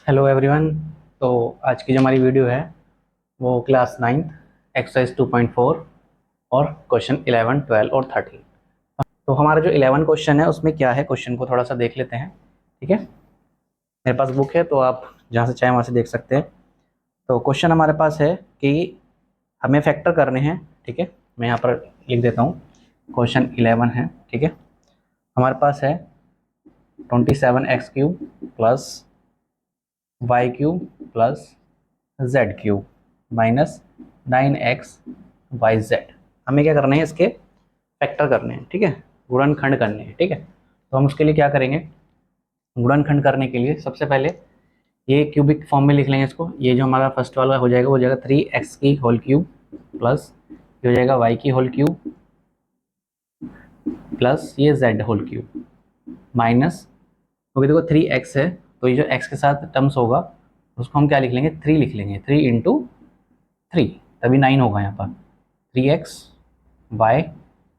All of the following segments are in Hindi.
Hello everyone. तो आज की जो हमारी वीडियो है वो क्लास 9 एक्सरसाइज 2.4 और क्वेश्चन 11, 12 और 13। तो हमारा जो 11 क्वेश्चन है उसमें क्या है, क्वेश्चन को थोड़ा सा देख लेते हैं। ठीक है, मेरे पास बुक है तो आप जहाँ से चाहें वहाँ से देख सकते हैं। तो क्वेश्चन हमारे पास है कि हमें फैक्टर करने हैं। ठीक है, मैं यहाँ पर लिख देता हूँ। क्वेश्चन 11 है। ठीक है, हमारे पास है 27x³ plus y³ plus z³ minus 9x yz। हमें क्या करना है, इसके फैक्टर करने हैं। ठीक है, गुणनखंड करने हैं। ठीक है, तो हम उसके लिए क्या करेंगे, गुणनखंड करने के लिए सबसे पहले ये क्यूबिक फॉर्म में लिख लेंगे इसको। ये जो हमारा फर्स्ट वाला हो जाएगा वो जाएगा 3x³ प्लस ये हो जाएगा y³ प्लस ये z³ माइनस, क्योंकि देखो 3x है तो ये जो x के साथ टर्म्स होगा उसको हम क्या लिख लेंगे, 3 लिख लेंगे। 3 इंटू 3 तभी 9 होगा यहाँ पर। 3x y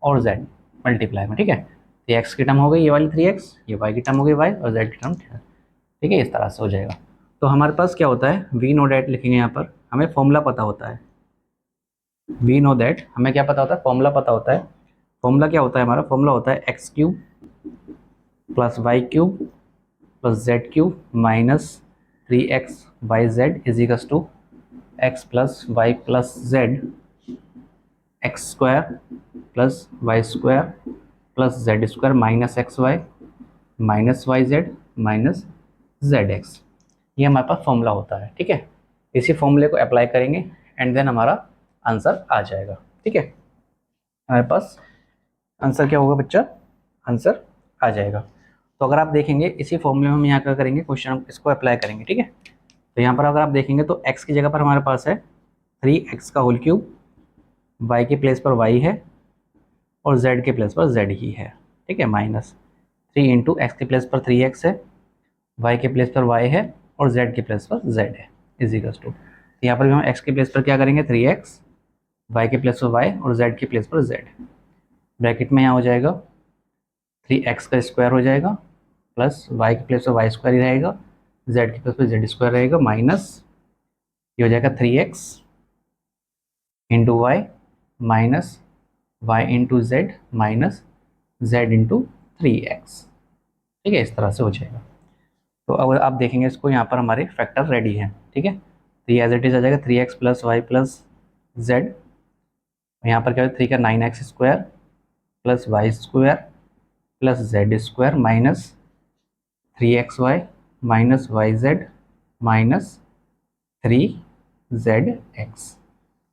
और z मल्टीप्लाई में। ठीक है, तो x की टर्म हो गई ये वाली 3x, ये y की टर्म हो गई y और z की टर्म। ठीक है, इस तरह से हो जाएगा। तो हमारे पास क्या होता है, वी नो डैट लिखेंगे यहाँ पर। हमें फॉर्मूला पता होता है, वी नो दैट हमें क्या पता होता है, फॉर्मूला पता होता है। फॉर्मूला क्या होता है, हमारा फॉर्मूला होता है x³ plus y³ plus z³ minus 3x yz is equals to x plus Y plus Z X square plus Y square plus Z square minus X Y minus Y Z minus Z X. ये हमारे पास फॉर्मूला होता है। ठीक है, इसी फॉर्मूले को अप्लाई करेंगे एंड देन हमारा आंसर आ जाएगा। ठीक है, हमारे पास आंसर क्या होगा बच्चा, आंसर आ जाएगा। तो अगर आप देखेंगे इसी फॉर्मूले में हम यहाँ क्या करेंगे, क्वेश्चन इसको अप्लाई करेंगे। ठीक है, तो यहाँ पर अगर आप देखेंगे तो x की जगह पर हमारे पास है 3x³, y के प्लेस पर y है और z के प्लेस पर z ही है। ठीक है, माइनस 3 इंटू एक्स के प्लेस पर 3x है, y के प्लेस पर y है और z के प्लेस पर z है इज इक्वल्स टू। तो यहाँ पर भी हम x के प्लेस पर क्या करेंगे, 3x, y के प्लेस पर y और z के प्लेस पर z। ब्रैकेट में यहाँ हो जाएगा 3x का स्क्वायर हो जाएगा प्लस y के प्लेस पर वाई स्क्वायर ही रहेगा, z के प्लेस पर जेड स्क्वायर रहेगा माइनस ये हो जाएगा 3x into Y minus Y into Z minus Z into 3x। ठीक है, इस तरह से हो जाएगा। तो अगर आप देखेंगे इसको, यहाँ पर हमारे फैक्टर रेडी हैं। ठीक है, तो ये एज इट इज आ जाएगा 3x plus Y plus Z. यहाँ पर क्या है, 3 का 9x² plus Y square plus Z square minus 3xy minus Y Z minus 3zx।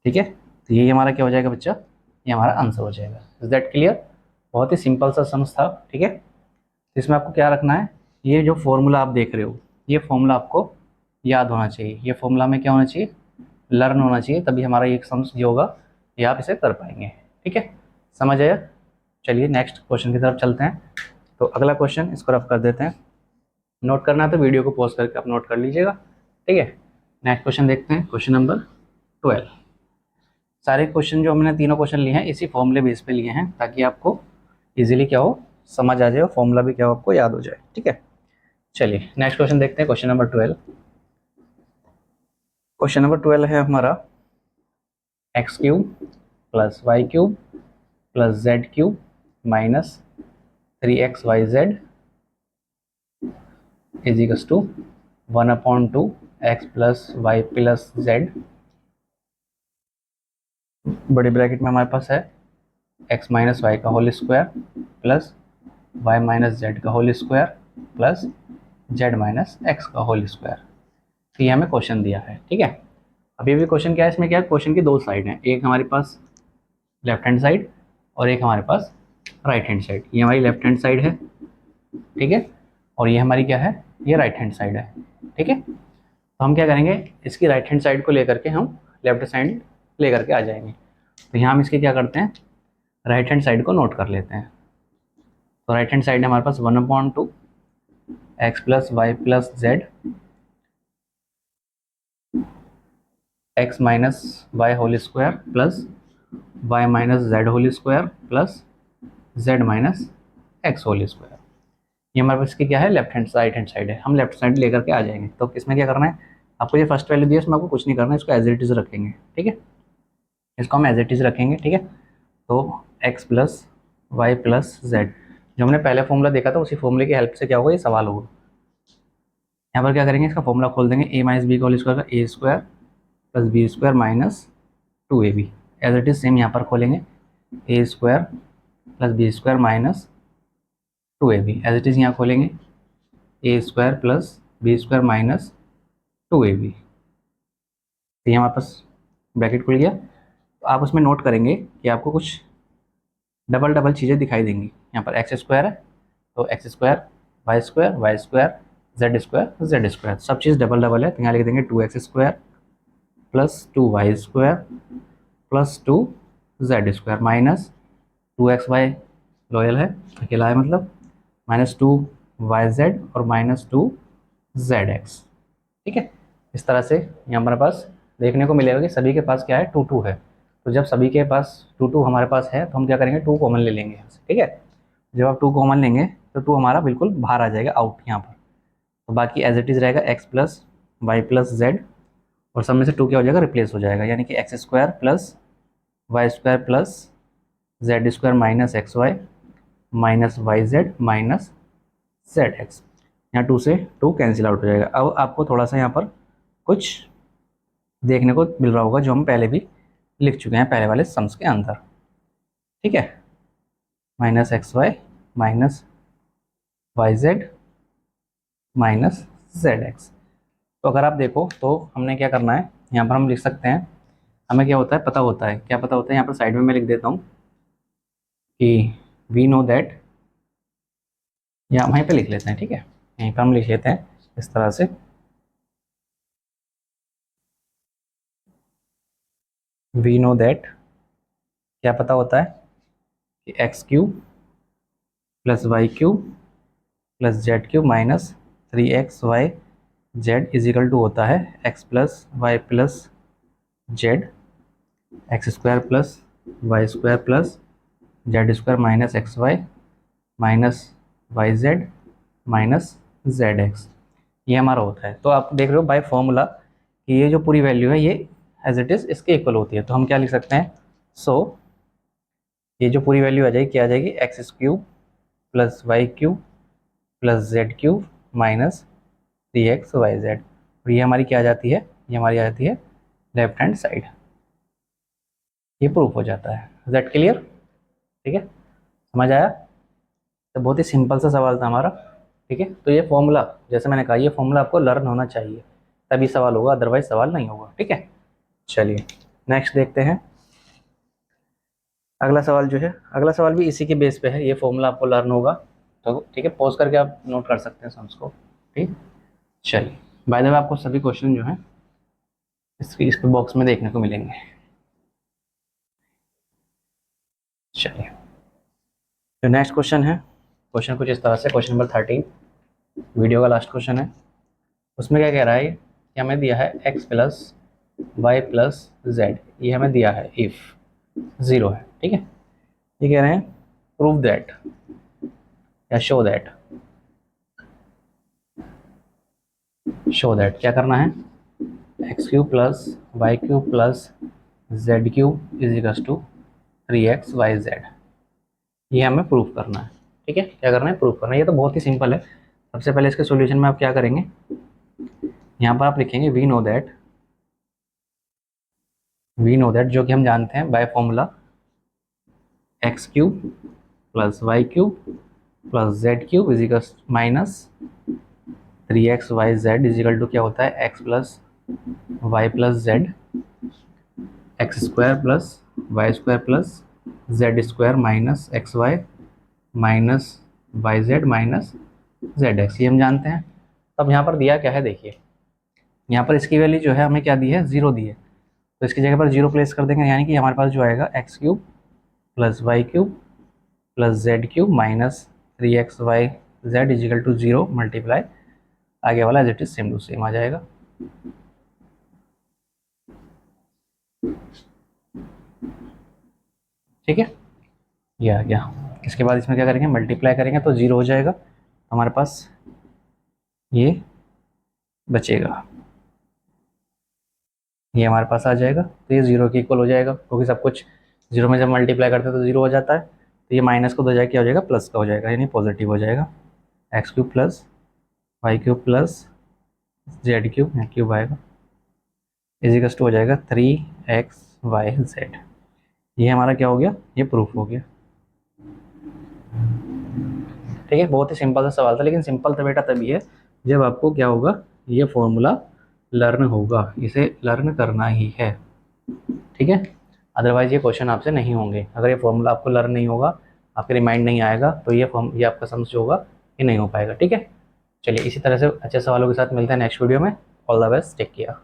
ठीक है, तो ये हमारा क्या हो जाएगा बच्चा, ये हमारा आंसर हो जाएगा। Is that clear? बहुत ही सिंपल सा सम्स था। ठीक है, तो इसमें आपको क्या रखना है, ये जो फॉर्मूला आप देख रहे हो ये फॉर्मूला आपको याद होना चाहिए। ये फॉर्मूला में क्या होना चाहिए, लर्न होना चाहिए, तभी हमारा ये सम्स जो होगा ये आप इसे कर पाएंगे। ठीक है, समझ आया? चलिए नेक्स्ट क्वेश्चन की तरफ चलते हैं। तो अगला क्वेश्चन इसको रफ कर देते हैं। नोट करना है तो वीडियो को पॉज करके आप नोट कर लीजिएगा। ठीक है, नेक्स्ट क्वेश्चन देखते हैं, क्वेश्चन नंबर 12। सारे क्वेश्चन जो हमने तीनों क्वेश्चन लिए हैं इसी फॉर्मूले बेस पे लिए हैं ताकि आपको इजीली क्या हो, समझ आ जाए और फॉर्मूला भी क्या हो आपको याद हो जाए। ठीक है, चलिए नेक्स्ट क्वेश्चन देखते हैं, क्वेश्चन नंबर 12। क्वेश्चन नंबर 12 है हमारा x³ plus y³ plus z³ minus 3xyz is equals to 1/2 x plus Y plus z. बड़ी ब्रैकेट में हमारे पास है x माइनस वाई का whole square plus y minus z का whole square plus z minus x का होल स्क्वायर। तो ये हमें क्वेश्चन दिया है। ठीक है, अभी भी क्वेश्चन क्या है, इसमें क्या है, क्वेश्चन की दो साइड हैं, एक हमारे पास लेफ्ट हैंड साइड और एक हमारे पास राइट हैंड साइड। ये हमारी लेफ्ट हैंड साइड है। ठीक है, और ये हमारी क्या है, ये राइट हैंड साइड है। ठीक है, तो हम क्या करेंगे, इसकी राइट हैंड साइड को लेकर के हम लेफ्ट साइड लेकर के आ जाएंगे। तो यहाँ हम इसके क्या करते हैं, राइट हैंड साइड को नोट कर लेते हैं। तो राइट हैंड साइड है हमारे पास 1/2 X plus Y plus Z X minus Y whole square plus Y minus Z whole square plus Z minus X whole square. ये हमारे पास की क्या है, left hand right hand side है, हम लेफ्ट साइड लेकर के आ जाएंगे। तो इसमें क्या करना है, आपको ये फर्स्ट वैल्यू दी है, इसमें आपको कुछ नहीं करना है, इसको एज इट इज रखेंगे, ठीक है, इसको हम एज इट इज रखेंगे, ठीक है। तो x plus Y plus Z, जो हमने पहले फॉर्मूला देखा था उसी फॉर्मूले की हेल्प से क्या होगा, ये सवाल होगा। यहाँ पर क्या करेंगे, इसका फॉर्मूला खोल देंगे, a माइनस बी का होल स्क्वायर का a square plus b square minus 2ab, as it is same यहाँ पर खोलेंगे, a square plus b square minus 2ab, as it is यहाँ खोलेंगे, a square plus b square minus 2ab। तो ये हमारे पास ब्रैकेट खुल गया। तो आप उसमें नोट करेंगे कि आपको कुछ डबल डबल चीज़ें दिखाई देंगी। यहाँ पर एक्स स्क्वायर है तो X square, Y square Y square, Z square, सब चीज़ डबल डबल है। तो यहाँ लिख देंगे 2x square plus 2y square plus 2z square minus 2xy loyal है, अकेला है मतलब, माइनस 2yz और माइनस 2zx, ठीक है। इस तरह से यहाँ हमारे पास देखने को मिलेगा कि सभी के पास क्या है, 2 है। तो जब सभी के पास 2 हमारे पास है तो हम क्या करेंगे, 2 कॉमन ले लेंगे यहाँ से, ठीक है। जब आप 2 कॉमन लेंगे तो 2 हमारा बिल्कुल बाहर आ जाएगा, आउट यहाँ पर। तो बाकी एज इट इज़ रहेगा x plus Y plus Z, और सब में से 2 क्या हो जाएगा, रिप्लेस हो जाएगा, यानी कि X square plus Y square plus Z square minus X Y minus Y Z minus Z X. यहाँ 2 से 2 कैंसिल आउट हो जाएगा। अब आपको थोड़ा सा यहाँ पर कुछ देखने को मिल रहा होगा जो हम पहले भी लिख चुके हैं पहले वाले सम्स के अंदर, ठीक है, minus X Y minus Y Z minus Z X. तो अगर आप देखो तो हमने क्या करना है, यहाँ पर हम लिख सकते हैं, हमें क्या होता है, पता होता है, क्या पता होता है, यहाँ पर साइड में मैं लिख देता हूँ कि वी नो दैट, या वहीं पे लिख लेते हैं, ठीक है, यहीं पर हम लिख लेते हैं इस तरह से, वी नो दैट, क्या पता होता है कि X cube plus Y cube plus Z cube minus 3xy Z equal to होता है X plus Y plus Z, X square plus Y square plus Z square minus X Y minus Y Z minus Z X, ये हमारा होता है। तो आप देख रहे हो बाय फॉर्मूला कि ये जो पूरी वैल्यू है ये एज इट इज़ इसके इक्वल होती है। तो हम क्या लिख सकते हैं, सो ये जो पूरी वैल्यू आ जाएगी, क्या आ जाएगी, X cube plus Y cube plus Z cube minus 3xyz, और ये हमारी क्या आ जाती है, ये हमारी आ जाती है लेफ्ट हैंड साइड। ये प्रूफ हो जाता है। दैट क्लियर, ठीक है, समझ आया। तो बहुत ही सिंपल सा सवाल था हमारा, ठीक है। तो ये फॉर्मूला, जैसे मैंने कहा, ये फॉर्मूला आपको लर्न होना चाहिए, तभी सवाल होगा, अदरवाइज सवाल नहीं होगा, ठीक है। चलिए नेक्स्ट देखते हैं। अगला सवाल जो है, अगला सवाल भी इसी के बेस पे है, ये फॉर्मूला आपको लर्न होगा, तो ठीक है, पॉज करके आप नोट कर सकते हैं सम्स को, ठीक। चलिए, बाय द वे आपको सभी क्वेश्चन जो हैं इस पे बॉक्स में देखने को मिलेंगे। चलिए, जो नेक्स्ट क्वेश्चन है, क्वेश्चन कुछ इस तरह से, क्वेश्चन नंबर 13, वीडियो का लास्ट क्वेश्चन है। उसमें क्या कह रहा है कि हमें दिया है x plus Y plus Z, ये हमें दिया है इफ 0 है, ठीक है। ये कह रहे हैं प्रूव दैट या शो दैट क्या करना है, X cube plus Y cube plus Z cube is equal to 3xyz, ये हमें प्रूफ करना है, ठीक है। क्या करना है, प्रूफ करना है। ये तो बहुत ही सिंपल है। सबसे पहले इसके सॉल्यूशन में आप क्या करेंगे, यहाँ पर आप लिखेंगे वी नो दैट, जो कि हम जानते हैं by formula X cube plus Y cube plus Z cube is equal minus 3xyz equal to क्या होता है, X plus Y plus Z, X square plus Y square plus Z square minus X Y minus Y Z minus Z X, ये हम जानते हैं। तब यहाँ पर दिया क्या है, देखिए यहाँ पर इसकी वैल्यू जो है हमें क्या दी है, 0 दी है, तो इसकी जगह पर 0 प्लेस कर देंगे, यानी कि हमारे पास जो आएगा x cube plus Y cube plus Z cube minus 3xyz equal to 0 multiply, आगे वाला as it is same to same आ जाएगा। ठीक है, ये आ गया। इसके बाद इसमें क्या करेंगे, मल्टीप्लाई करेंगे तो 0 हो जाएगा, हमारे पास ये बचेगा, ये हमारे पास आ जाएगा। तो ये 0 के इक्वल हो जाएगा, क्योंकि सब कुछ 0 में जब मल्टीप्लाई करते हैं तो 0 हो जाता है। तो ये माइनस को 2 जाए क्या हो जाएगा, प्लस का हो जाएगा, यानी पॉजिटिव हो जाएगा। X cube plus Y cube plus Z cube, यहाँ क्यूब आएगा, इजिकल्स टू हो जाएगा 3xyz। ये हमारा क्या हो गया, ये प्रूफ हो गया। ठीक है, बहुत ही सिंपल सा सवाल था, लेकिन सिंपल तो बेटा तभी है जब आपको क्या होगा, ये फॉर्मूला लर्न होगा, इसे लर्न करना ही है। ठीक है, अदरवाइज ये क्वेश्चन आपसे नहीं होंगे। अगर ये फॉर्मूला आपको लर्न नहीं होगा, आपके रिमाइंड नहीं आएगा, तो ये आपका सम्स जो होगा ये नहीं हो पाएगा। ठीक है, चलिए इसी तरह से अच्छे सवालों के साथ मिलते हैं नेक्स्ट वीडियो में। All the best, take care.